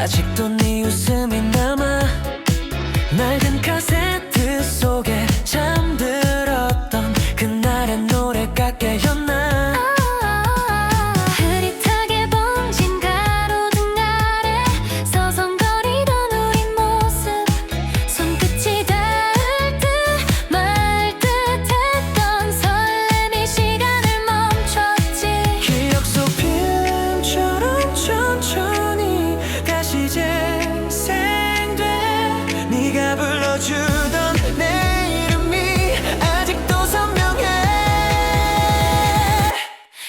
아직도 네 웃음이 남아. 낡은 카세트 속에 잠들었던 그날의 노래가 깨어나. 흐릿하게 번진 가로등 아래 서성거리던 우리 모습. 손끝이 닿을 듯 말 듯했던 설렘이 시간을 멈췄지. 기억 속 필름처럼 천천히 다시 재생돼. 네가 불러주던 내 이름이 아직도 선명해.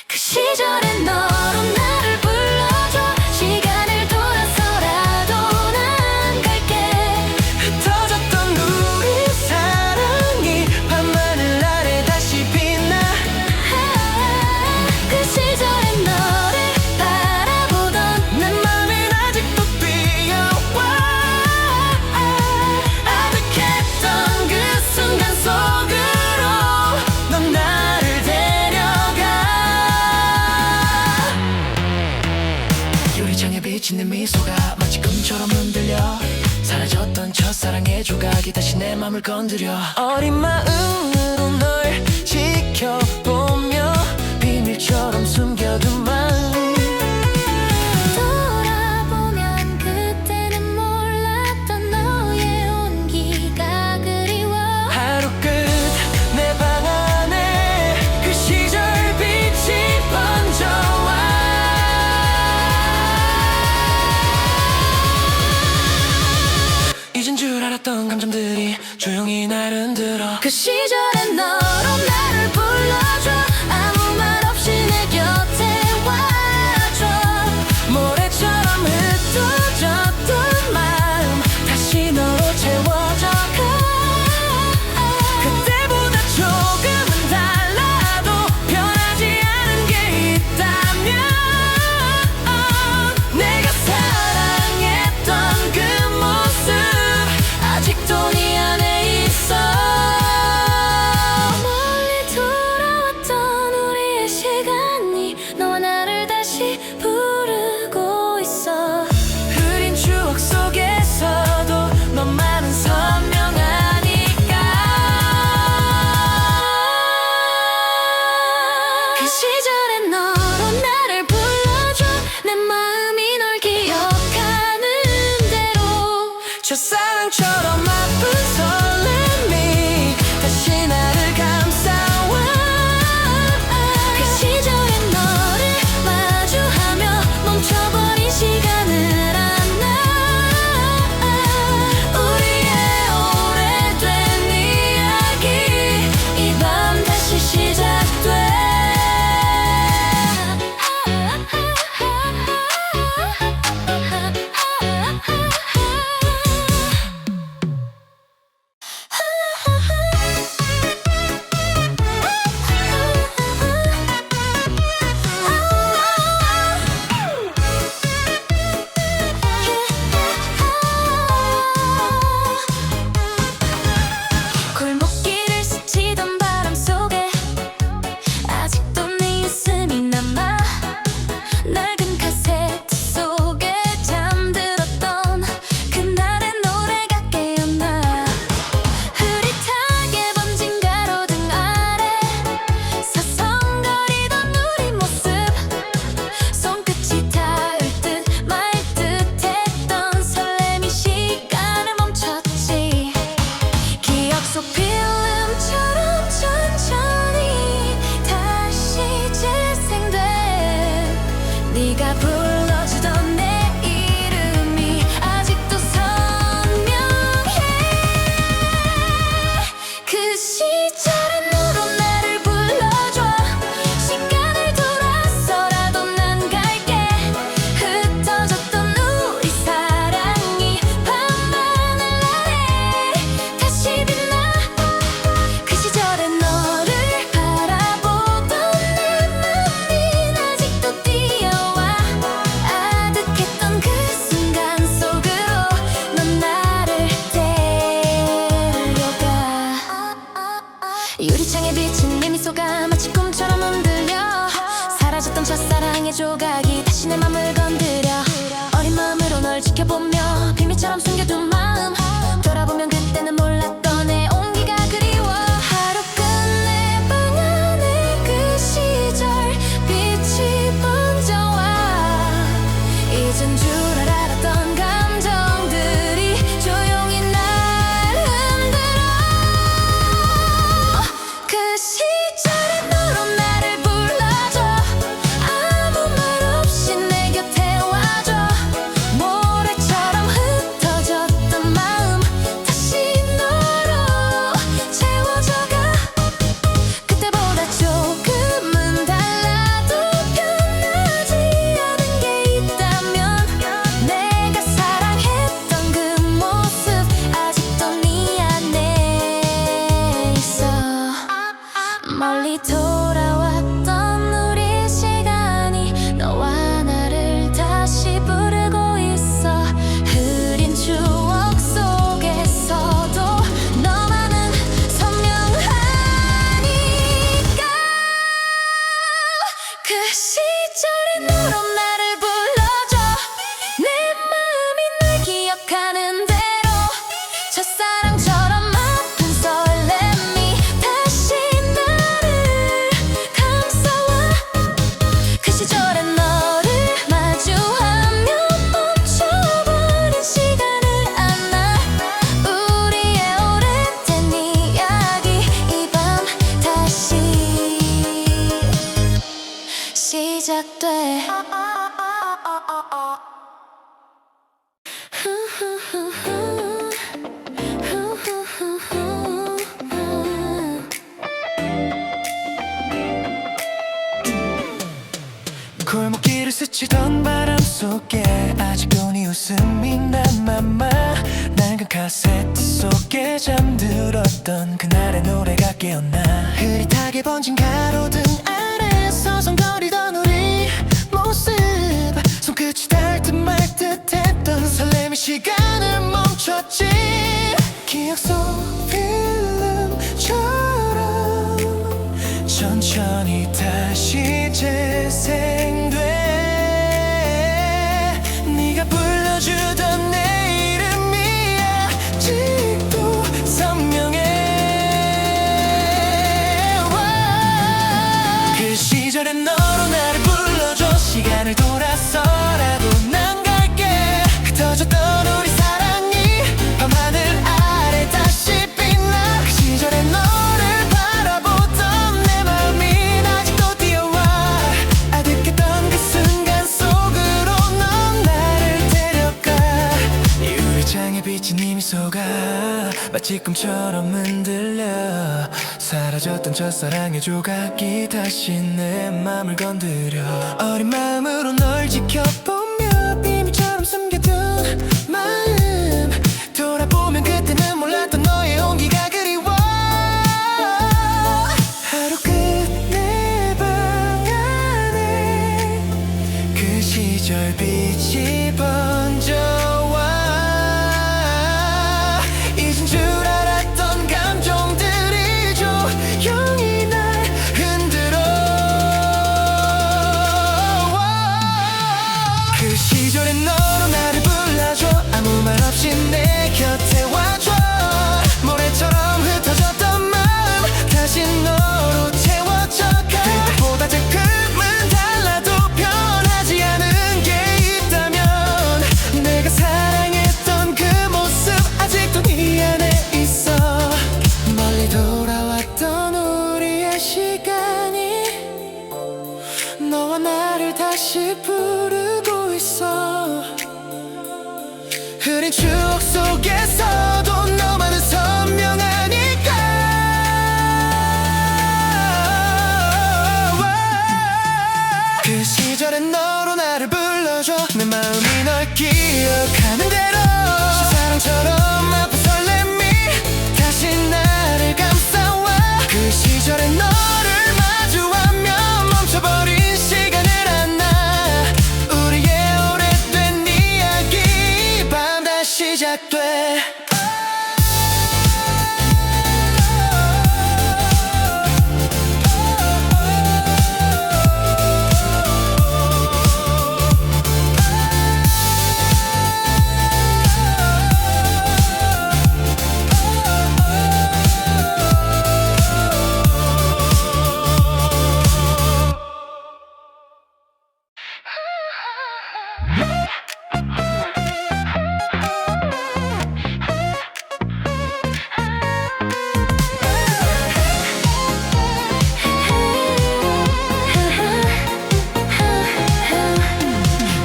그 시절의 너로 나를 불러줘. 시간을 돌아서라도 난 갈게. 흩어졌던 우리 사랑이 밤하늘 아래 다시 빛나. 그 시절의 너를 바라보던 내 맘엔 아직도 뛰어와. 아득했던 그 순간 속으로 넌 나를 데려가. 유리창에 비친 내 미소가 마치 꿈처럼 흔들려. 사라졌던 첫사랑의 조각이 다시 내 맘을 건드려. 어린 마음으로 널 지켜보며 비밀처럼 숨겨둔 마음. 돌아보면 그때는 몰랐던 너의 온기가 그리워. 하루 끝 내 방 안에 그 시절 빛이 번져와. 잊은 줄 알았던 감정들이 조용히 날 흔들어. 그 시절의 너로 나를 불러줘. 아무 말 없이 내 곁에 와줘. 모래처럼 흩어졌던 마음 다시 너로 채워져 가. 그때보다 조금은 달라도 변하지 않은 게 있다면 내가 사랑했던 그 모습 아직도 네 안에 있어. 멀리 돌아왔던 우리의 시간이 너와 나를 다시 부르고 있어. 흐린 추억 속에서도 너만은 선명하니까. 그 시절의 너로 나를 불러줘. 내 마음이 널 기억하는 대로. 첫사랑처럼 아픈 설렘이 다시 나를 감싸와. 그 시절의 너를 마주하며 멈춰버린 시간을 안나. 우리의 오래된 이야기 이 밤 다시 시작돼. 카세트 속에 잠들었던 그날의 노래가 깨어나. 흐릿하게 번진 가로등 아래 서성거리던 우리 모습, 손끝이 닿을 듯 말 듯했던 설렘이 시간을 멈췄지. 기억 속 필름처럼 천천히 다시 재생돼. 네가 불러주던 내 이름이 아직도 선명해. 그 시절의 너로 나를 불러줘. 시간을 돌아서라도 난 갈게. 흩어졌던 우리 사랑이 밤하늘 아래 다시 빛나. 그 시절의 너를 바라보던 내 마음이 아직도 뛰어와. 아득했던 그 순간 속으로 넌 나를 데려가. 이 유리창에 비친 이 미소가 마치 꿈처럼 흔들려. 사라졌던 첫사랑의 조각이 다시 내 맘을 건드려. 어린 마음으로 널 지켜보며 비밀처럼 숨겨둔 마음, 돌아보면 그때는 몰랐던 너의 온기가 그리워. 하루 끝 내 방 안에 그 시절 빛이 번져와. 잊은 줄 알았던 감정들이 조용히 날 흔들어. 그 시절의 너로 나를 불러줘. 아무 말 없이 내 곁에 와줘. 모래처럼 흩어졌던 마음 다시 너로 채워져 가. 그때보다 조금은 달라도 변하지 않은 게 있다면 내가 사랑했던 그 모습 아직도 네 안에 있어. 멀리 돌아왔던 우리의 시간이 너와 나를 다시 부르고 있어. 흐린 추억 속에서도 너만은 선명하니까. 그 시절의 너로 나를 불러줘. 내 마음이 널 기억하는 대로 사랑처럼 아픈 설렘이 다시 나를 감싸와. 그 시절의 너를 마주하면 멈춰버린 시간을 안나. 우리의 오래된 이야기 이 밤 다시 시작돼.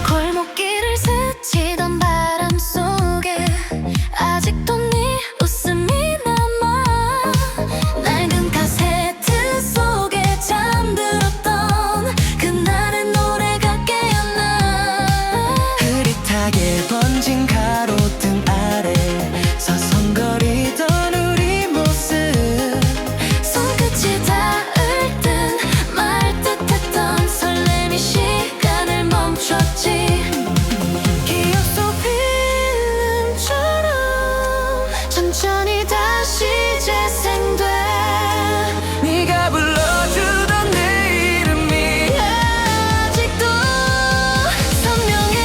골목길을 스치던 바람 속에 아직도 네 웃음이 남아. 낡은 카세트 속에 잠들었던 그날의 노래가 깨어나. 흐릿하게 번진 가로등 아래 서성거리던 우리 모습, 손끝이 닿을 듯 말 듯했던 설렘이 시간을 멈췄지. 기억 속 필름처럼 천천히 다시 재생돼. 네가 불러주던 내 이름이 아직도 선명해.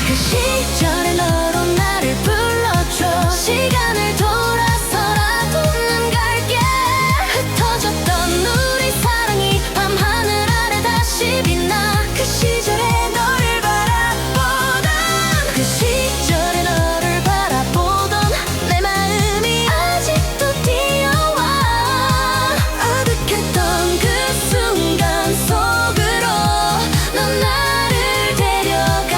그 시절의 너로 나를 불러줘. 시간을 돌아서라도 난 갈게. 흩어졌던 우리 사랑이 밤하늘 아래 다시 빛나. 그 시절의 너를 바라보던 그 시절의 너를 바라보던 내 마음이 아직도 뛰어와. 아득했던 그 순간 속으로 넌 나를 데려가.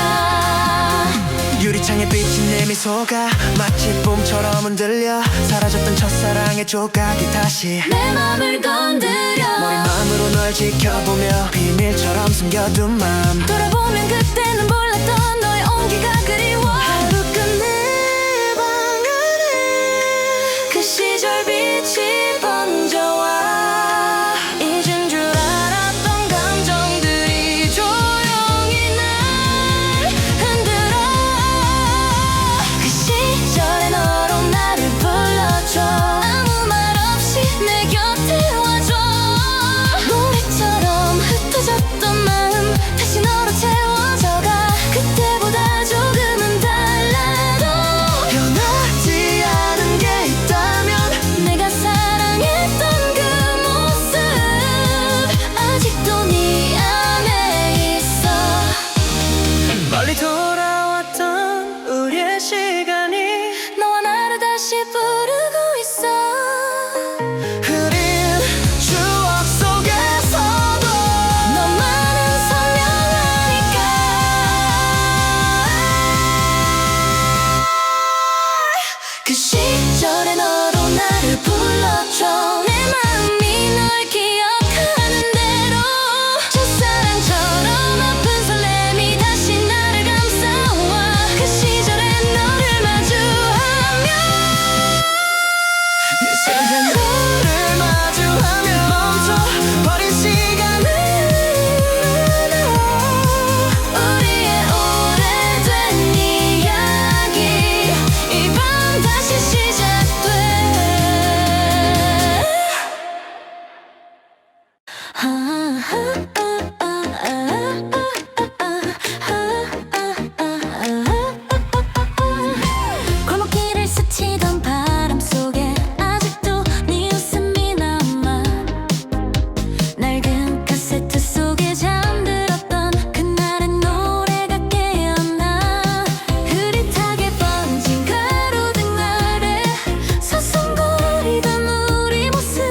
유리창에 비친 내 미소가 마치 꿈처럼 흔들려. 사라졌던 첫사랑의 조각이 다시 내 맘을 건드려. 머리 맘으로 널 지켜보며 비밀처럼 숨겨둔 맘, 돌아보면 그때는 몰랐던 너의 온기가 그리워. 하루 끝내 다시 부르고 있어. 흐린 추억 속에서도 너만은 선명하니까. 그 시절의 너로 나를 불러줘. 내 마음이 널 기억하는 대로. 첫사랑처럼 아픈 설렘이 다시 나를 감싸와. 그 시절의 너를 마주하며 이제는 너를 마주하며 멈춰버린 시간을 우리의 오래된 이야기 이 밤 다시 시작돼. 골목길을 스치던 바람 속에 아직도 네 웃음이 남아. 낡은 카세트 속에 잠들었던 그날의 노래가 깨어나. 흐릿하게 번진 가로등 아래 서성거리던 우리 모습.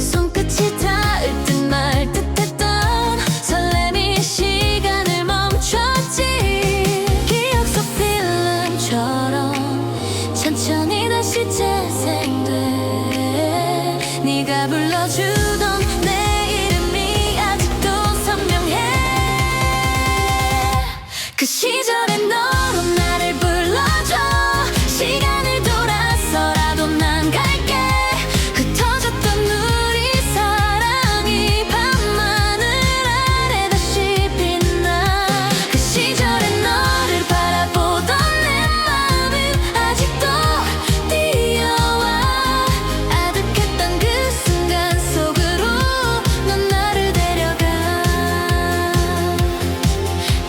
손끝이 닿을 듯 말 듯했던 설렘이 시간을 멈췄지. 기억 속 필름처럼 천천히 다시 재생돼. 네가 불러주던 내 이름이 아직도 선명해. 그 시절의 너로 나를 불러줘. 시간을 돌아서라도 난 갈게. 흩어졌던 우리 사랑이 밤하늘 아래 다시 빛나. 그 시절의 너를 바라보던 내 마음은 아직도 뛰어와. 아득했던 그 순간 속으로 넌 나를 데려가.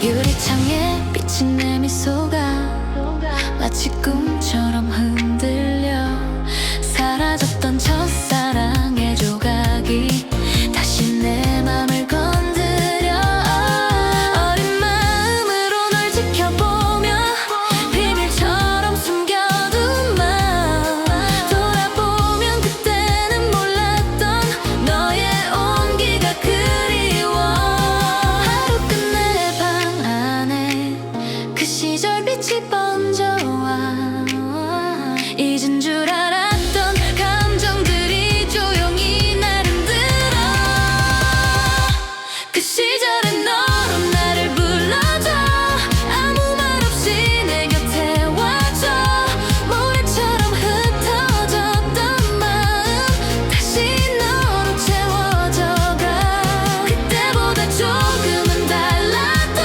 유리창에 비친 내 미소가 마치 꿈처럼 흔들려. 사라졌던 첫사랑의 조각이 다시 내 맘을 건드려. 어린 마음으로 널 지켜보며 비밀처럼 숨겨둔 마음. 돌아보면 그때는 몰랐던 너의 온기가 그리워. 하루 끝내 방 안에 그 시절 빛이 번져와. 잊은 줄 알았던 감정들이 조용히 날 흔들어. 그 시절의 너로 나를 불러줘. 아무 말 없이 내 곁에 와줘. 모래처럼 흩어졌던 마음 다시 너로 채워져가. 그때보다 조금은 달라도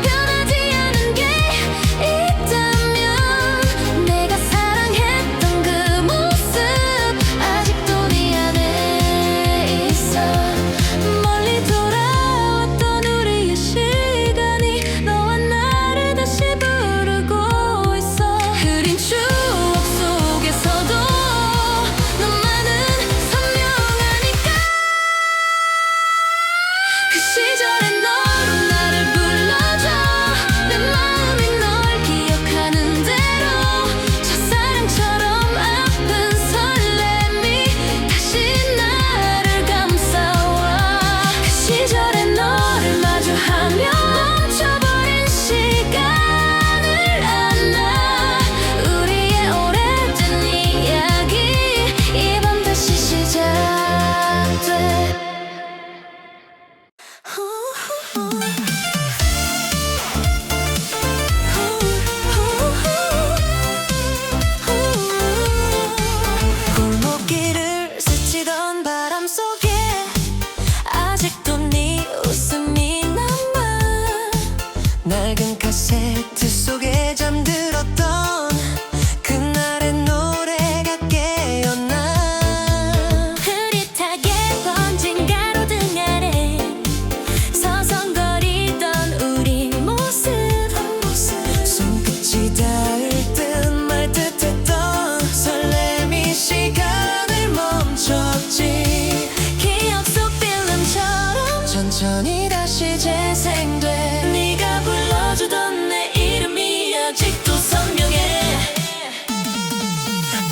변하지 않은 게 있다면 내가 사랑했던 그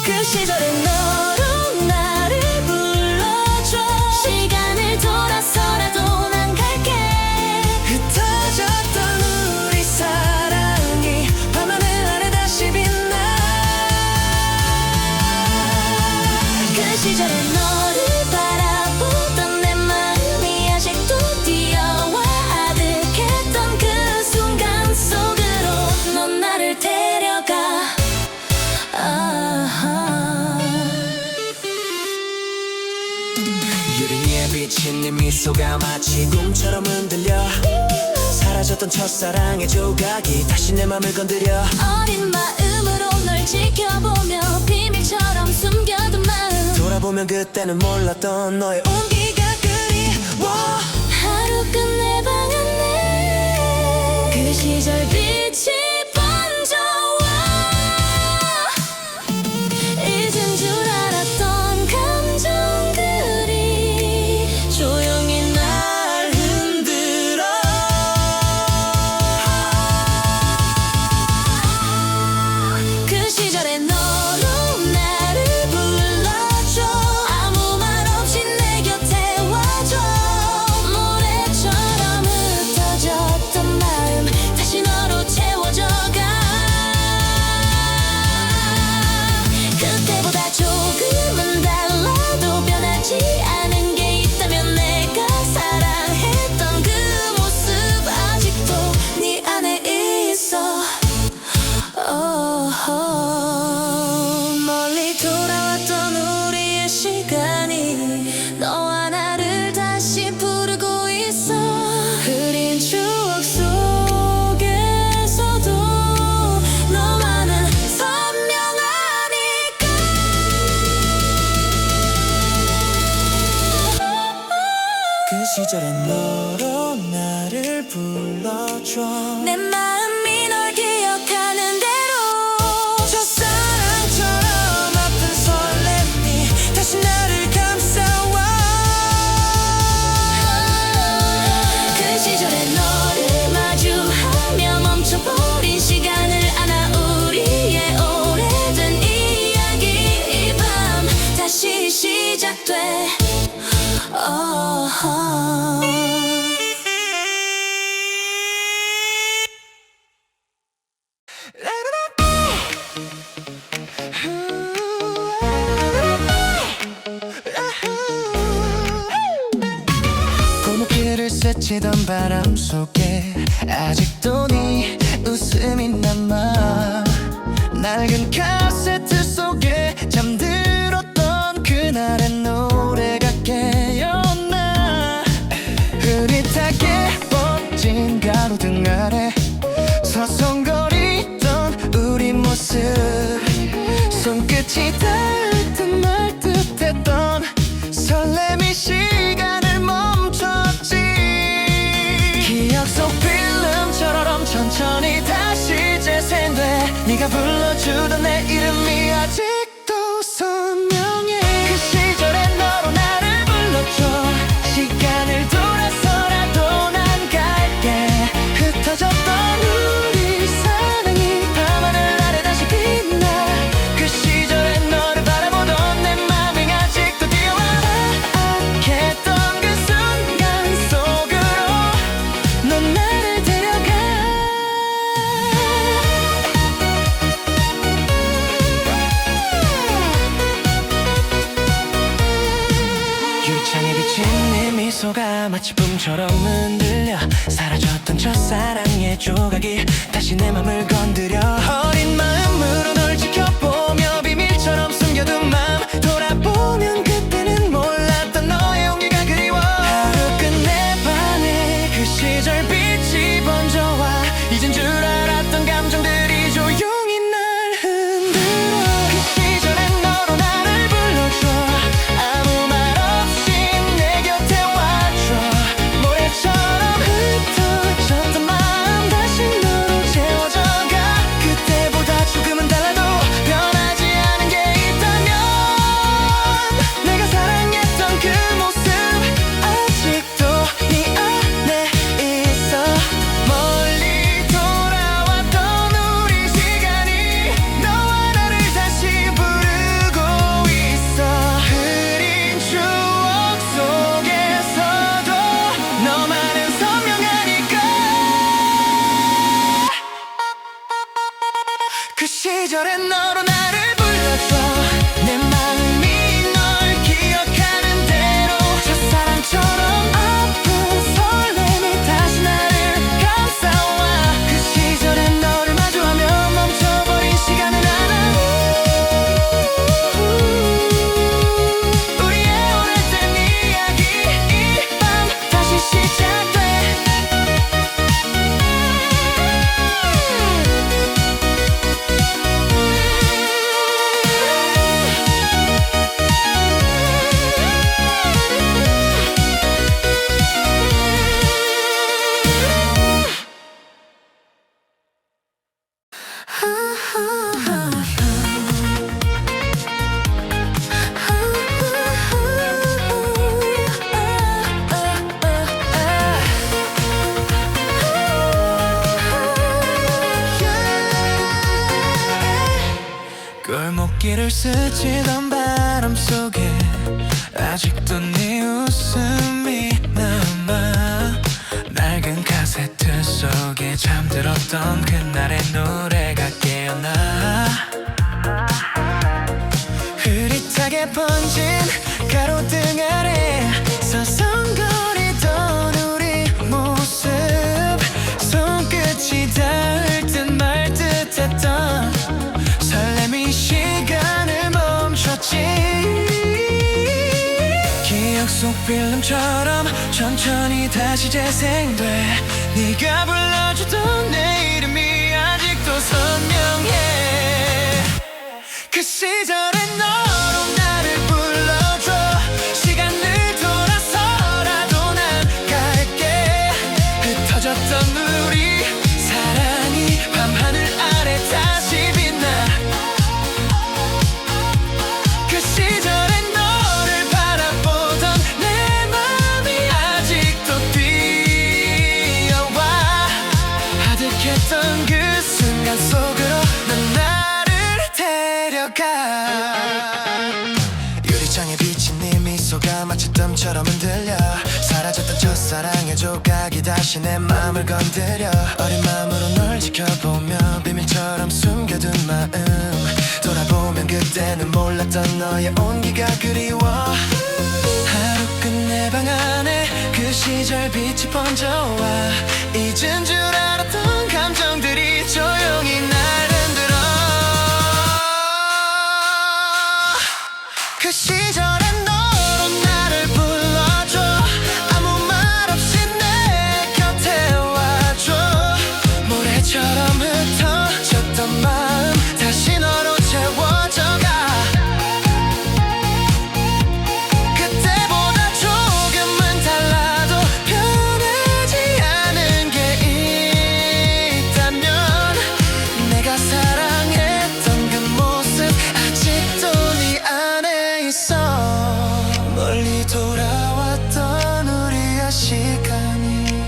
그 시절의 너로 나를 불러줘 시간을 돌아서라도 난 갈게 흩어졌던 우리 사랑이 밤하늘 아래 다시 빛나 그 시절의 너를 바라보던 내 마음이 아직도 뛰어와 아득했던 그 순간 속으로 넌 나를 데려가 유리 위에 비친 네 미소가 마치 꿈처럼 흔들려 사라졌던 첫사랑의 조각이 다시 내 맘을 건드려 어린 마음으로 널 지켜보며 비밀처럼 숨겨둔 마음 돌아보면 그때는 몰랐던 너의 온기가 그리워 하루 끝내 방 안에 그 시절 빛이 번져와 잊은 줄 알았던 감정들이 조용히 날 흔들어 그 시절의 너로 나를 불러줘 아무 말 없이 내 곁에 와줘 모래처럼 흩어졌던 마음 다시 너로 채워져가 그때보다 조금은 달라도 변하지 않은 게 있다면 내가 사랑했던 그 모습 아직도 네 안에 있어 멀리 돌아왔던 우리의 시간이 너와 나를 다시 부르고 있어 흐린 추억 속에서도 너만은 선명하니까 그 시절의 너로 나를 불러줘 내 마음이 널 기억하는 대로 첫사랑처럼 아픈 설렘이 다시 나를 감싸와 그 시절의 너를 마주하며 멈춰버린 시간을 안아 우리의 오래된 이야기 이 밤 다시 시작돼 골목길을 스치던 바람 속에 아직도 네 웃음이 남아 낡은 카세트 속에 잠들었던 그날의 노래가 깨어나 흐릿하게 번진 가로등 아래 서성거리던 우리 모습 손끝이 닿을 듯 말 듯했던 설렘이 시간을 멈췄지 기억 속 필름처럼 천천히 다시 재생돼 네가 불러주던 내 이름이 아직도 선명해 그 시절의 너로 나를 불러줘 시간을 돌아서라도 난 갈게 흩어졌던 우리 사랑이 밤하늘 아래 다시 빛나 그 시절의 너를 바라보던 내 맘이 아직도 뛰어와 아득했던 그 순간 속으로 넌 나를 데려가 유리창에 비친 네 미소가 마치 꿈처럼 흔들려 사라졌던 첫사랑의 조각이 다시 내 맘을 건드려 어린 마음으로 널 지켜보며 비밀처럼 숨겨둔 맘 돌아보면 그때는 몰랐던 너의 온기가 그리워 하루 끝내 방에 그 시절 빛이 번져와 잊은 줄 알았던 감정들이 조용히 날 흔들어 그 시절의 너로 나를 불러줘 아무 말 없이 내 곁에 와줘 모래처럼 흩어졌던 마음 다시 너로 채워져가 그때보다 조금은 달라도 골목길을 스치던 바람 속에 아직도 네 웃음이 남아. 낡은 카세트 속에 잠들었던 그날의 노래가 깨어나. 흐릿하게 번진 가로등 아래 서성거리던 우리 모습. 손끝이 닿을 듯 말 듯했던 설렘이 시간을 멈췄지. 기억 속 필름처럼 천천히 다시 재생돼. 네가 불러주던 내 이름이 아직도 선명해. 그 시절의 너로 나를 불러줘. 시간을 돌아서라도 난 갈게. 흩어졌던 우리 사랑이 밤하늘 아래 다시 빛나. 그 시절의 너를 바라보던 내 맘이 아직도 뛰어와. 아득했던 그 순간 속으로 넌 나를 데려가. 유리창에 비친 네 미소가 마치 뜸처럼 흔들려. 사라졌던 첫사랑의 조각이 다시 내 맘을 건드려. 어린 마음으로 널 지켜보며 비밀처럼 숨겨둔 마음. 돌아보면 그때는 몰랐던 너의 온기가 그리워. 하루 끝내 방 안에 그 시절 빛이 번져와. 잊은 줄 알았던 감정들이 조용히 날 흔들어. 그 시절의 너로 나를 불러줘. 아무 말 없이 내 곁에 와줘. 모래처럼 흩어졌던 마음 다시 너로 채워져가. 그때보다 조금만 달라도 변하지 않은 게 있다면 내가 사랑했던 그 모습 아직도 네 안에 있어. 멀리 돌아왔던 우리의 시간이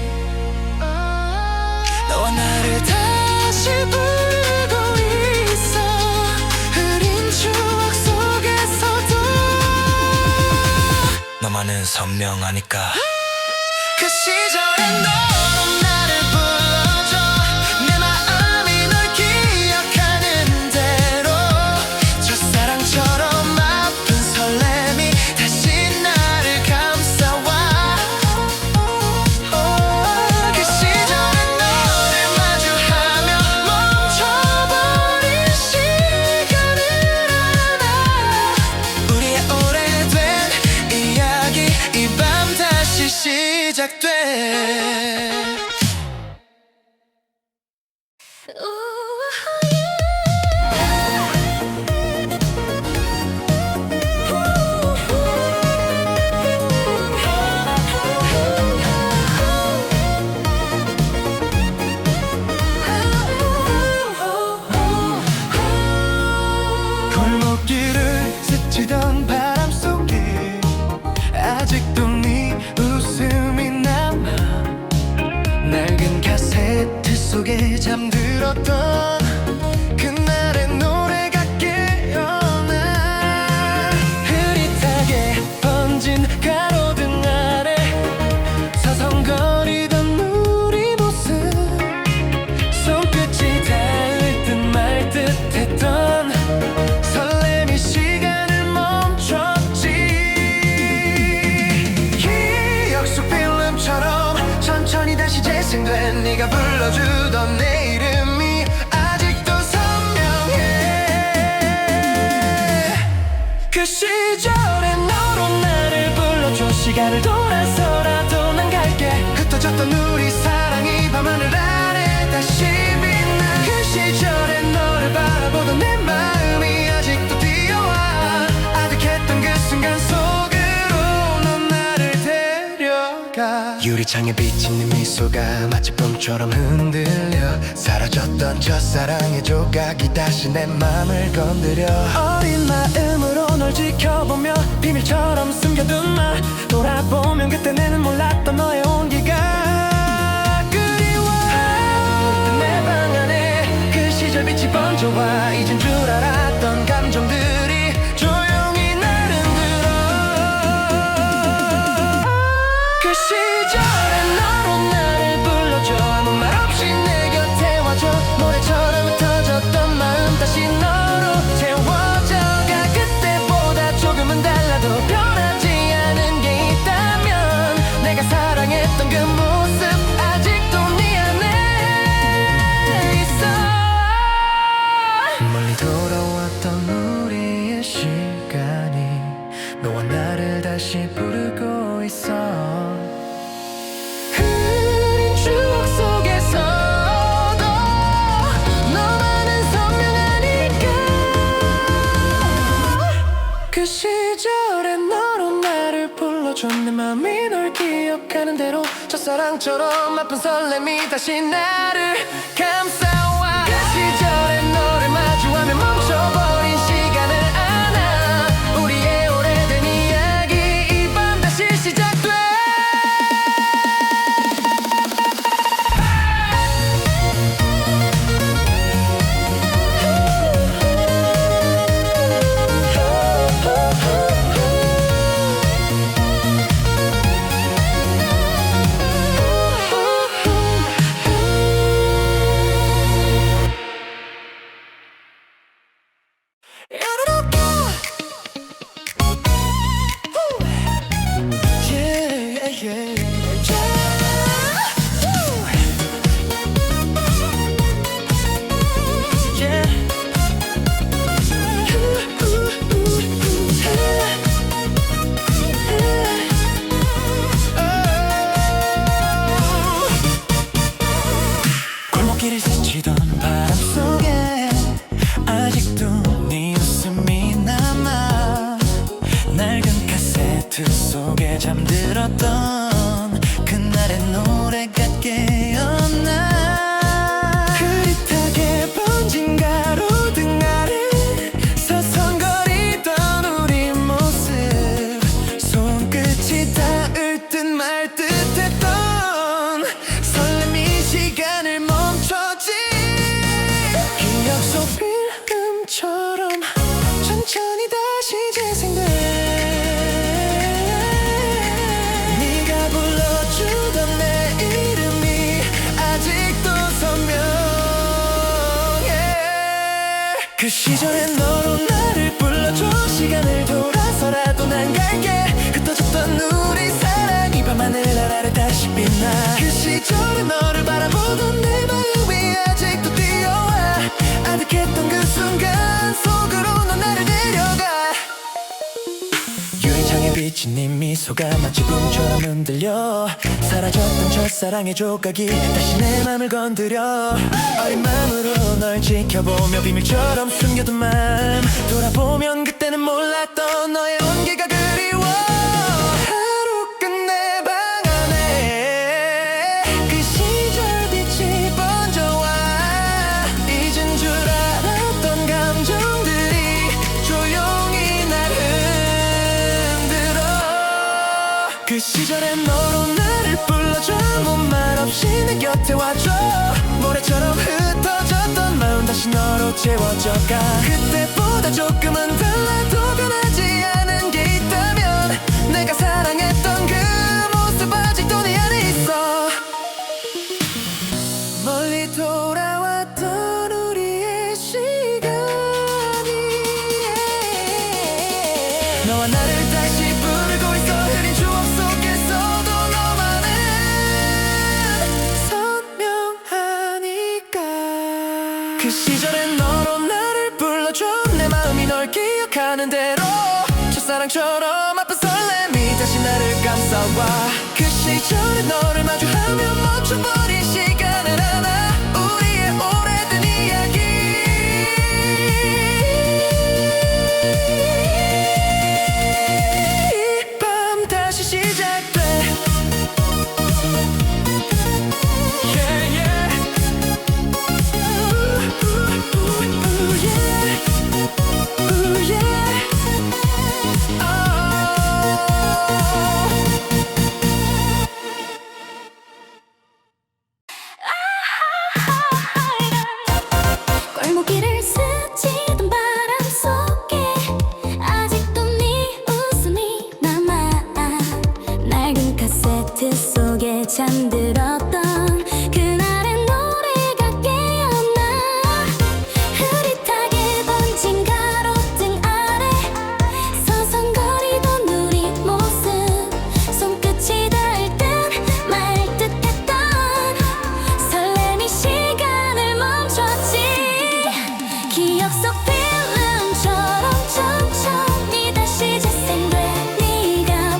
너와 나를 다시 부르고 있어. 흐린 추억 속에서도 너만은 선명하니까. 그 시절의 너로 나를 불러줘. 내 마음이 널 기억하는 대로. 첫사랑처럼 아픈 설렘이 다시 나를 감싸와. 그 시절의 너를 마주하며 멈춰버린 시간을 알아. 우리의 오래된 이야기 이 밤 다시 시작돼. 골목길을 스치던 바람 속에 아직도 네 웃음이 남아. 낡은 카세트 속에 잠들었던 그날의 노래가 깨어나. 흐릿하게 번진 가로등 아래 서성거리던 우리 모습. 손끝이 닿을 듯 말 듯했던 설렘이 시간을 멈췄지. 기억 속 필름처럼 천천히 다시 재생된 네가 불러주던 내 이름이 아직도 선명해. 그 시절의 너로 나를 불러줘. 시간을 돌아서라도 난 갈게. 흩어졌던 우리 사랑이 밤하늘 아래 다시 빛나. 그 시절의 너를 바라보던 내 마음이 아직도 뛰어와. 아득했던 그 순간 속으로 넌 나를 데려가. 유리창에 비친 네 미소가 마치 꿈처럼 흔들려. 사라졌던 첫사랑의 조각이 다시 내 맘을 건드려. 어린 마음으로 널 지켜보며 비밀처럼 숨겨둔 말. 돌아보면 그때 내는 몰랐던 너의 온기가 그리워. 내 방 안에 그 시절 빛이 번져와. 잊은 줄 알았던 다시 부르고 있어. 흐린 추억 속에서도 너만은 선명하니까. 그 시절에 너로 나를 불러줘. 내 맘이 널 기억하는 대로 첫사랑처럼 아픈 설렘이 다시 나를 감싸와. 그 시절에 너를 마주하며 멈춰버린 시간을 안아. 우리의 오래된 이야기 이 밤 다시 시작돼. 골목길을 스치던 바람 속에 아직도 네 웃음이 남아. 낡은 카세트 속에 잠들었던 그날의 노래가 깨어나. 흐릿하게 번진 가로등 아래 서성거리던 우리 모습. 손끝이 닿을 듯 말 듯했던 설렘이 시간을 멈췄지. 기억 속 필름처럼 천천히 다시 재생돼. 네가 불러주던 내 이름이 아직도 선명해. 그 시절에 너로 나를 불러줘. 시간을 돌아서라도 난 갈게. 흩어졌던 우리 사랑 이 밤하늘 아래 다시 빛나. 그 시절에 너를 바라보던 내 마음이 아직도 뛰어와. 아득했던 그 순간 속으로 넌 나를 데려가. 유리창에 비친 네 미소가 마치 꿈처럼 흔들려. 사라졌던 첫사랑의 조각이 다시 내 맘을 건드려. 어린 마음으로 널 지켜보며 비밀처럼 숨겨둔 맘. 돌아보면 그때는 몰랐던 너의 온기가 그리워. 하루 끝내 방 안에 그 시절 빛이 번져와. 잊은 줄 알았던 감정들이 조용히 날 흔들어. 그 시절에 너로 나를 불러줘. 아무 말 없이 내 곁에 와줘. 모래처럼 흩어졌던 마음 다시 너로 채워져가. 그때보다 조금은 달라도 변하지 않은 게 있다면 내가 사랑했던 그 모습 아직도 내 안에 있어. 멀리 돌아왔던 우리의 시간이 너와 나를 다시 부르고 있어. 흐린 추억 속에서도 너만은 선명하니까. 그 시절에 너로 나를 불러줘. 내 마음이 널 기억하는 대로 첫사랑처럼 아픈 설렘이 다시 나를 감싸와. 그 시절에 너를 마주하며 멈춰버린 시간을 안아. 우리의 오래된 이야기 이 밤 다시 시작돼. Yeah, yeah. Ooh, yeah. Ooh, yeah. Oh. 골목길을 스치던 바람 속에 아직도 네 웃음이 남아. 낡은 카세트 속에 잠들었던 그날의 노래가 깨어나. 흐릿하게 번진 가로등 아래 서성거리던 우리 모습. 손끝이 닿을 듯 말 듯했던 설렘이 시간을 멈췄지. 기억 속 필름처럼 천천히 다시 재생돼. 네가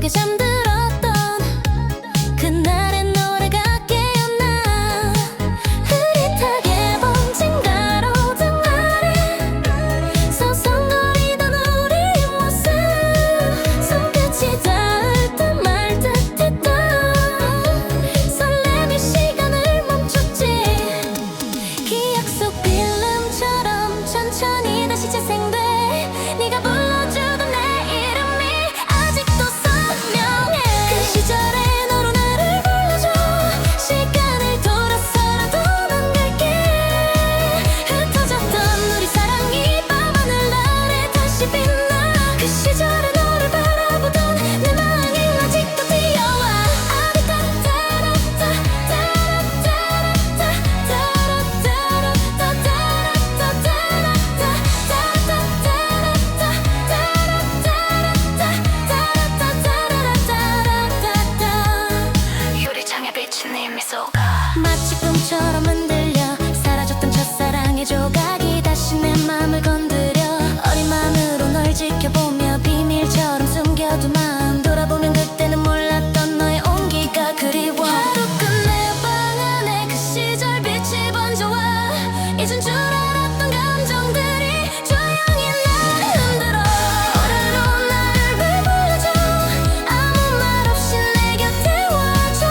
속에 잠들었던 그날의 노래가 깨어나 흐릿하게 번진 가로등 아래 서성거리던 우리의 모습 손끝이 닿을 듯 말 듯 했던 설렘의 시간을 멈췄지 기억 속 필름처럼 천천히 다시 재생돼 네가 불러주던 내 이름이 아직도 선명해 그 시절의 너로 나를 불러줘 시간을 돌아서라도 난 갈게 흩어졌던 우리 사랑이 밤하늘 아래 다시 빛나 그 시절의 너를 바라보던 내 마음이 아직도 뛰어와 유리창에 비친 네 미소가 마치 꿈처럼 흔들려 사라졌던 첫사랑의 조각이 다시 내 맘을 건드려 어린 마음으로 널 지켜보며 비밀처럼 숨겨둔 마음 돌아보면 그때는 몰랐던 너의 온기가 그리워 하루 끝내 방 안에 그 시절 빛이 번져와 잊은 줄 알았던 감정들이 조용히 날 흔들어 오늘도 나를 불러줘 아무 말 없이 내 곁에 와줘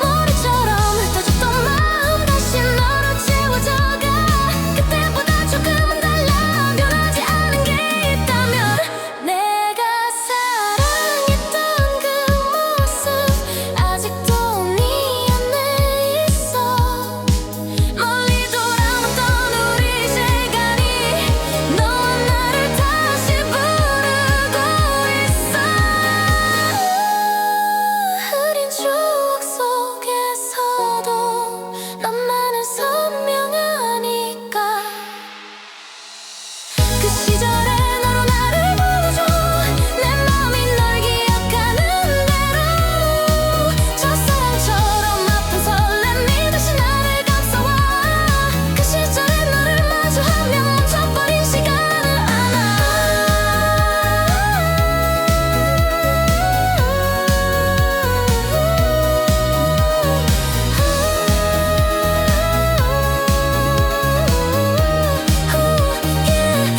머리처럼 흩어졌던 마음 다시 너로 채워져가 그때보다 조금은 달라 변하지 않은 게 있다면 내가 사랑했던 그 모습 아직도 네 안에 있어 멀리 돌아왔던 우리 시간이 너와 나를 다시 부르고 있어 흐린 추억 속에서도 너만은 선명하니까 그 시절의 너로 나를 불러줘 내 맘이 널 기억하는 대로 첫사랑처럼 아픈 설렘이 다시 나를 감싸와 그 시절의 너를 마주하며 멈춰버린 시간을 안아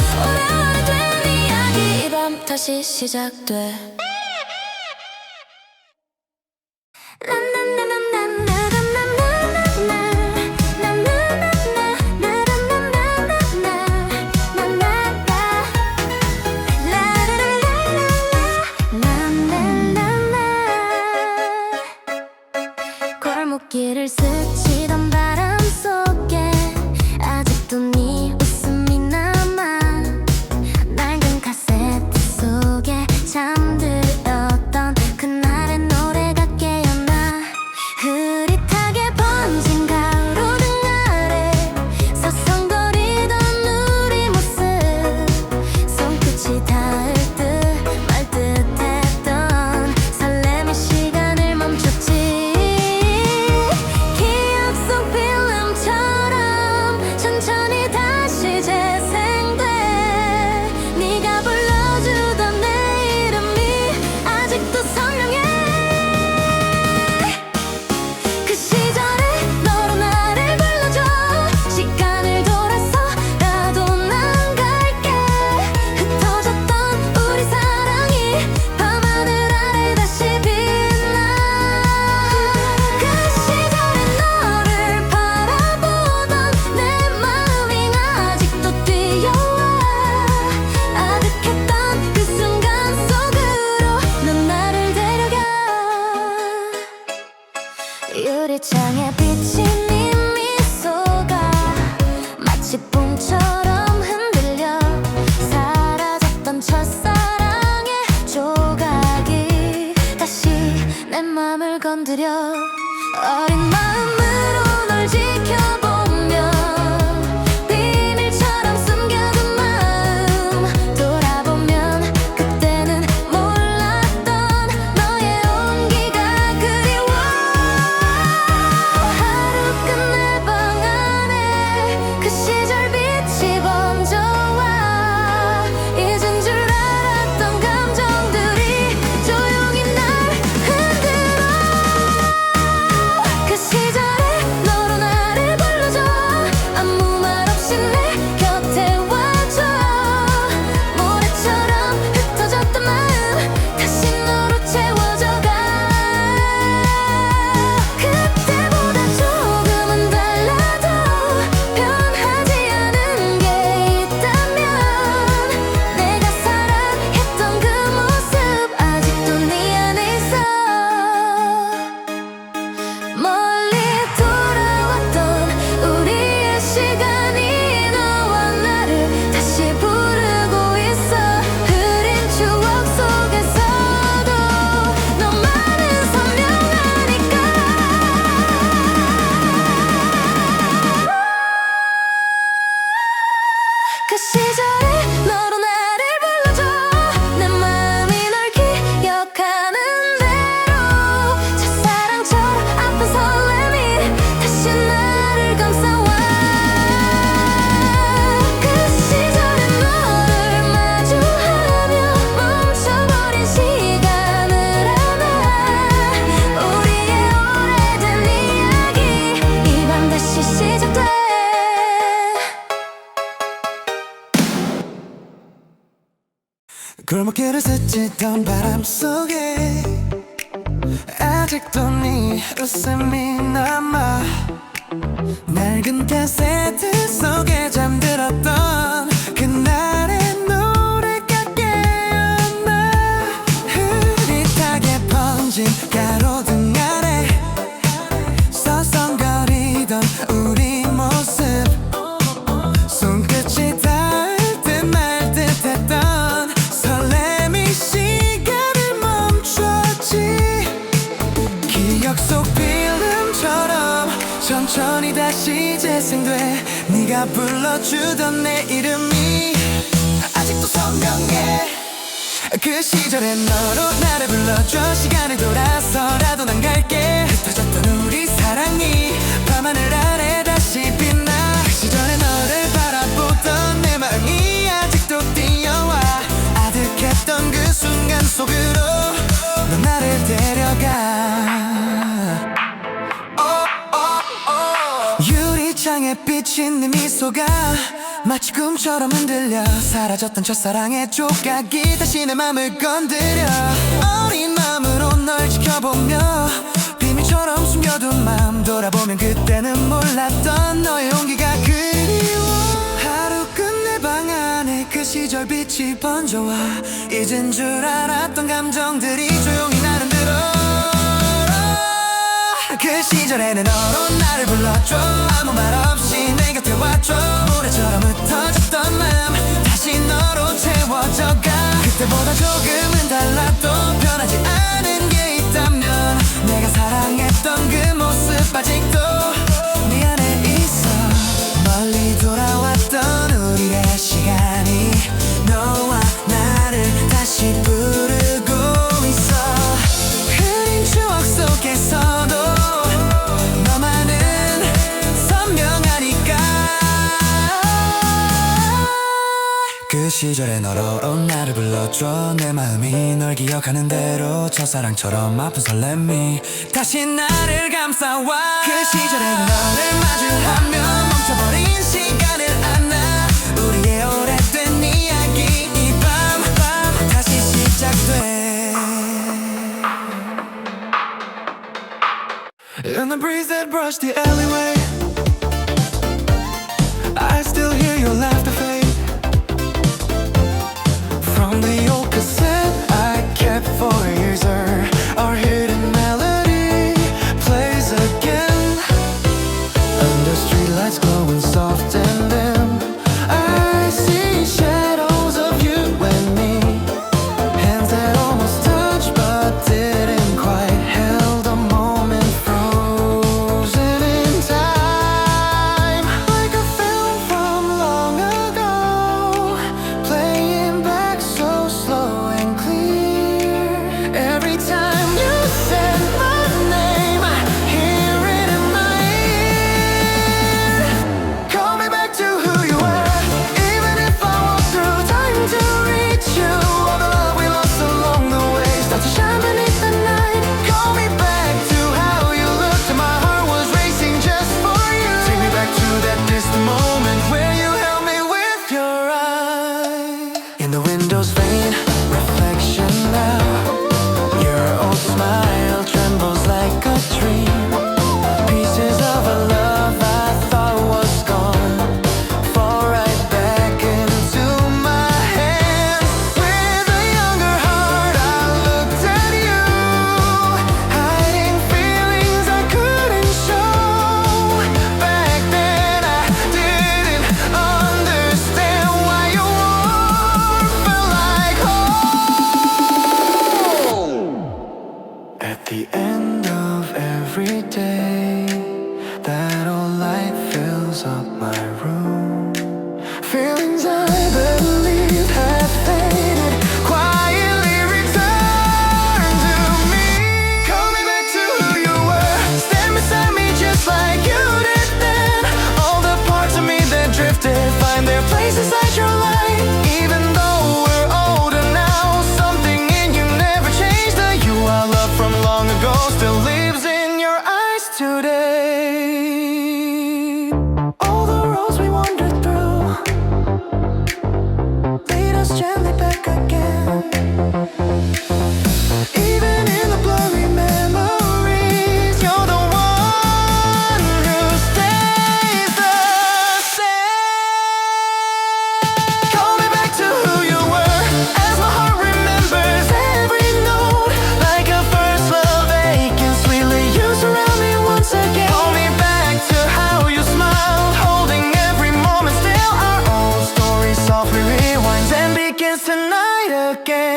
오래오래 된 이야기 이 밤 다시 시작돼 골목길을 스치던 바람 속에 아직도 네 웃음이 남아 낡은 카세트 속에 잠들 골목길을 스치던 바람 속에 아직도 네 웃음이 남아 낡은 카세트 속에 잠들었던 그날의 노래가 깨어나 흐릿하게 번진 가로등 아래 서성거리던 우리 모습 손끝이 닿을 듯 말 듯 했던 설렘이 시간을 멈췄지 기억 속 필름처럼 천천히 다시 재생돼 네가 불러주던 내 이름이 아직도 선명해 그 시절의 너로 나를 불러줘 시간을 돌아서라도 난 갈게 흩어졌던 우리 사랑이 밤하늘 아래 다시 빛나 그 시절의 너를 바라보던 내 마음이 아직도 뛰어와 아득했던 그 순간 속으로 넌 나를 데려가 유리창에 비친 네 미소가 마치 꿈처럼 흔들려 사라졌던 첫사랑의 조각이 다시 내 맘을 건드려 어린 마음으로 널 지켜보며 비밀처럼 숨겨둔 마음 돌아보면 그때는 몰랐던 너의 용기가 그리워 하루 끝내 방 안에 그 시절 빛이 번져와 잊은 줄 알았던 감정들이 조용히 나를 들어 그 시절에는 너로 나를 불러줘 아무 말 없이 내 곁에 와줘 모래처럼 흩어졌던 마음 다시 너로 채워져가 그때보다 조금은 달라도 변하지 않은 게 있다면 내가 사랑했던 그 모습 아직도 네 안에 있어 멀리 돌아왔던 우리의 시간이 너와 나를 다시 부르고 있어 흐린 추억 속에서도 그 시절의 너로 나를 불러줘 내 마음이 널 기억하는 대로 첫사랑처럼 아픈 설렘이 다시 나를 감싸와 그 시절의 너를 마주하며 멈춰버린 시간을 안나 우리의 오래된 이야기 이 밤 다시 시작돼 In the breeze that brushed the alleyway I still hear your laughter fade From the old cassette I kept for years our hidden melody plays again Under streetlights glowing soft and dim I see shadows of you and me Hands that almost touched but didn't quite Held a moment frozen in time begins tonight again.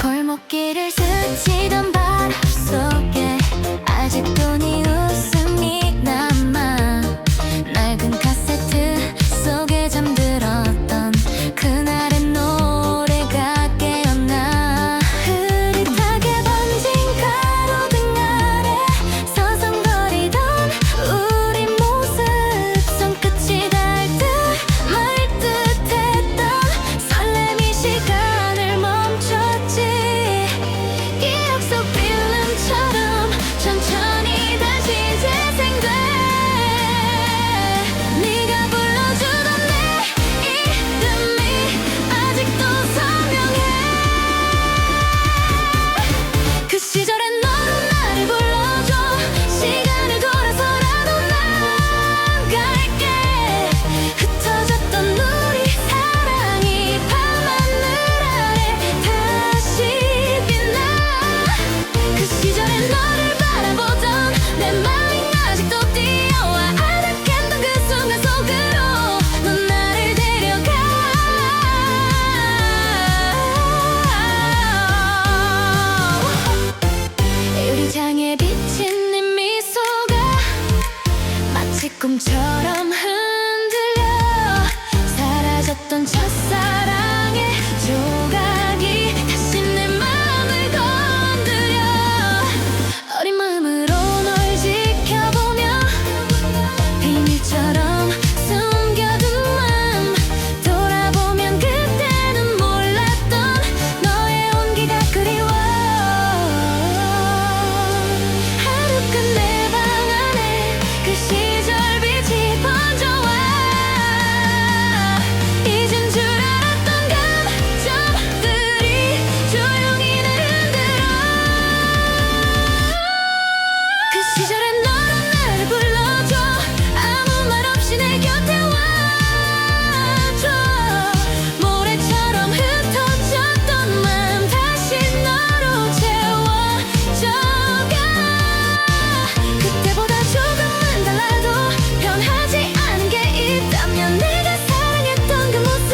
골목길을 스치던 바람 속에 아직도 네 웃음이 남아. 낡은 카세트 속에 잠들었던 그날의 노래가 깨어나. 흐릿하게 번진 가로등 아래 서성거리던 우리 모습. 손끝이 닿을 듯 말 듯했던 설렘이 시간을 멈췄지. 기억 속 필름처럼 천천히 다시 재생돼. 네가 불러주던 내 이름이 아직도 선명해. 그 시절에 너는 나를 불러줘. 시간을 돌아서라도 난 갈게. 흩어졌던 우리 사랑이 밤하늘 아래 다시 빛나. 그 시절에 너를 바라보던 내 마음이 아직도 뛰어와. 아득했던 그 순간 속으로 넌 나를 데려가. 유리창에 비친 네 미소가 마치 꿈처럼 흔들려. 사라졌던 첫사랑의 조각이 다시 내 마음을 건드려. 어린 마음으로 널 지켜보며 비밀처럼 숨겨둔 맘. 돌아보면 그때는 몰랐던 너의 온기가 그리워. 하루 끝내 방 안에 그 시절 빛이 번져와. 잊은 줄 알았던 감정들이 조용히 날 흔들어. 그 시절에 너는 나를 불러줘. 아무 말 없이 내 곁에 와줘. 모래처럼 흩어졌던 마음 다시 너로 채워져가. 그때보다 조금만 달라도 변하지 않은 게 있다면 내가 사랑했던 그 모습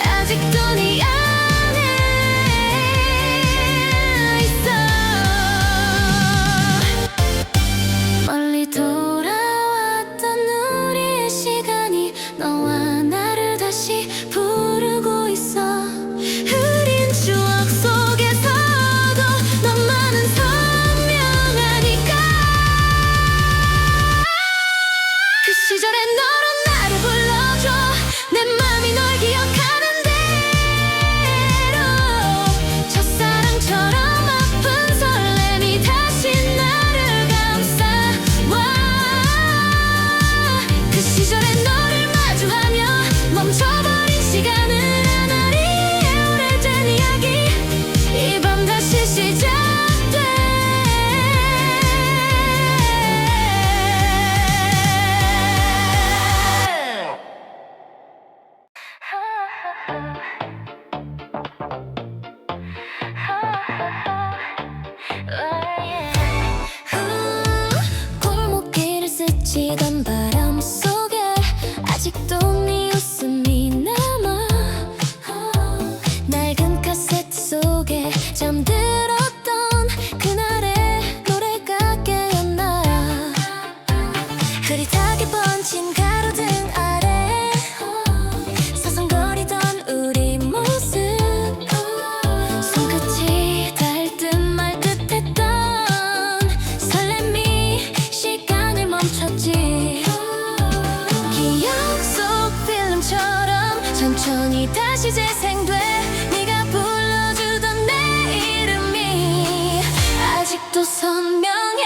아직도 네 안에 있어. 멀리 돌아왔던 우리의 시간이 너와 나를 다시 부르고 있어. 흐린 추억 속에서도 너만은 선명하니까. 그 시절에 너로 나를 불러줘. 내 맘이 널 기억하는 대로. 첫사랑처럼 아픈 설렘이 다시 나를 감싸와. 그 시절에 너를 마주하며 멈춰버린 시간을 하나리에 오래된 이야기. 이 밤 다시 시작돼. 골목길을 스치던 바람 속에 아직도 네 웃음이 남아. 낡은 카세트 속에 잠들었던 그날의 노래가 깨어나. 흐릿하게 번진 가로등 아래 서성거리던 우리 모습. 손끝이 닿을 듯 말 듯했던 설렘이 시간을 멈췄지. 기억 속 필름처럼 천천히 다시 재생돼. 네가 불러주던 내 이름이 아직도 선명해.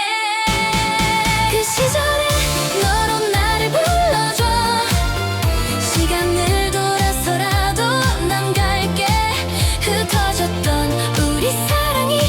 그 시절에 너로 나를 불러줘. 시간을 돌아서라도 난 갈게. 흩어졌던 우리 사랑이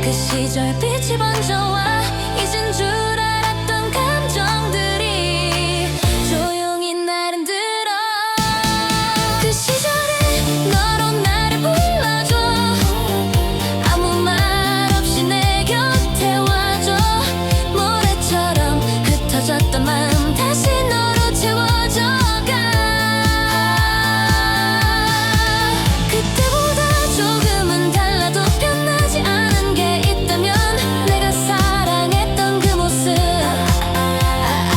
그 시절 빛이 번져와 잊은 줄 알았던 감정들이 조용히 날 흔들어. 그 시절에 너로 나를 불러줘. 아무 말 없이 내 곁에 와줘. 모래처럼 흩어졌던 마음 다시 너로 채워져가. 그때보다 조금은 달라도 변하지 않은 게 있다면 내가 사랑했던 그 모습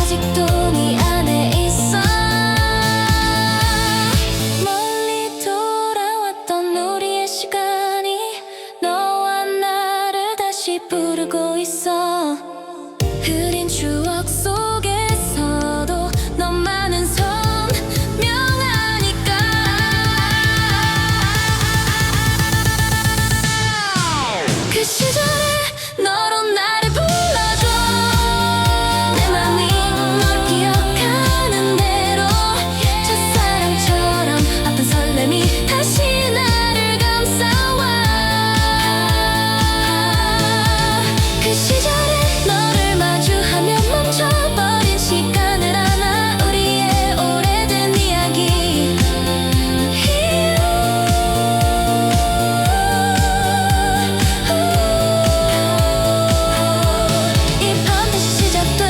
아직도 네 안에 있어. 멀리 돌아왔던 우리의 시간이 너와 나를 다시 부르고 있어. 흐린 추억 속에서도 너만은 선명하니까. 그 시절에 너로 나를 불러줘. 내 맘이 널 기억하는 대로 첫사랑처럼 아픈 설렘이 다시 나를 감싸와. 그 시절에 너를 마주하면 멈춰버린 시간을 안아. 우리의 오래된 이야기 이 밤 다시 시작돼.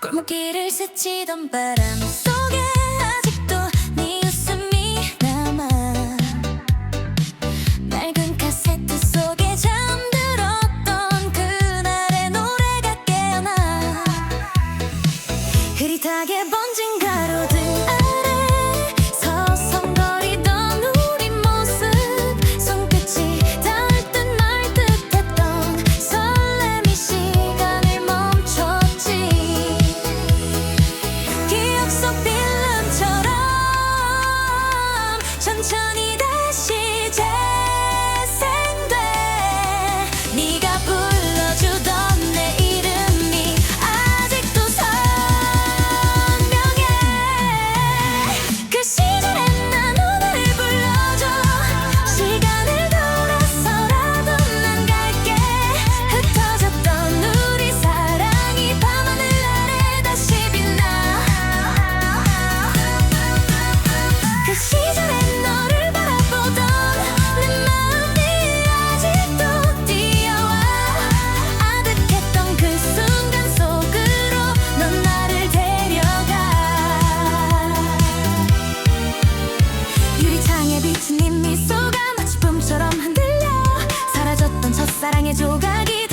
골목길을 스치던 바람 속에 아직도 네 웃음이 남아. 낡은 카세트 속에 잠들었던 그날의 노래가 깨어나. 흐릿하게 번진 가로등 아래 서성거리던 우리 모습. 손끝이 닿을 듯 말 듯했던 설렘이 시간을 멈췄지. 기억 속 필름처럼 천천히 다시 재생돼. 네가 불러주던 내 이름이 아직도 선명해. 그 시절에 난 오늘을 불러줘. 시간을 돌아서라도 난 갈게. 흩어졌던 우리 사랑이 밤하늘 아래 다시 빛나. 그 시절에 너를 바라보던 내 마음이 아직도 뛰어와. 아득했던 그 순간 속으로 넌 나를 데려가. 유리창에 비친 네 미소가 마치 꿈처럼 흔들려. 사라졌던 첫사랑의 조각이